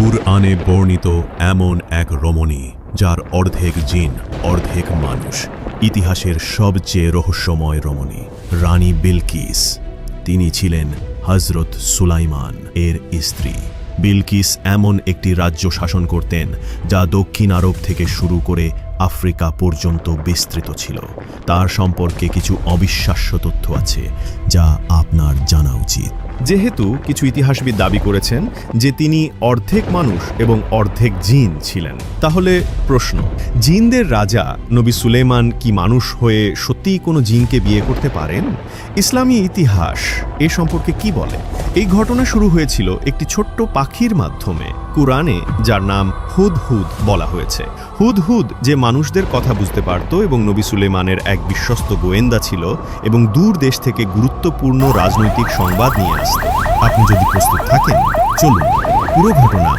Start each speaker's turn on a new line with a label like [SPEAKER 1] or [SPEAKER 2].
[SPEAKER 1] কুরআনে বর্ণিত এমন এক রমণী যার অর্ধেক জিন অর্ধেক মানুষ, ইতিহাসের সবচেয়ে রহস্যময় রমণী রানী বিলকিস। তিনি ছিলেন হযরত সুলাইমান এর স্ত্রী। বিলকিস এমন একটি রাজ্য শাসন করতেন যা দক্ষিণ আরব থেকে শুরু করে আফ্রিকা পর্যন্ত বিস্তৃত ছিল। তার সম্পর্কে কিছু অবিশ্বাস্য তথ্য আছে যা আপনার জানা উচিত।
[SPEAKER 2] যেহেতু কিছু ইতিহাসবিদ দাবি করেছেন যে তিনি অর্ধেক মানুষ এবং অর্ধেক জিন ছিলেন, তাহলে প্রশ্ন, জিনদের রাজা নবী সুলেমান কি মানুষ হয়ে সত্যিই কোনো জিনকে বিয়ে করতে পারেন? ইসলামী ইতিহাস এ সম্পর্কে কি বলে? এই ঘটনা শুরু হয়েছিল একটি ছোট্ট পাখির মাধ্যমে। কুরআনে যার নাম হুদহুদ বলা হয়েছে। হুদহুদ যে মানুষদের কথা বুঝতে পারত এবং নবী সুলেমানের এক বিশ্বস্ত গোয়েন্দা ছিল এবং দূর দেশ থেকে গুরুত্বপূর্ণ রাজনৈতিক সংবাদ নিয়ে আসত। আপনি যদি প্রস্তুত থাকেন, চলুন পুরো ঘটনা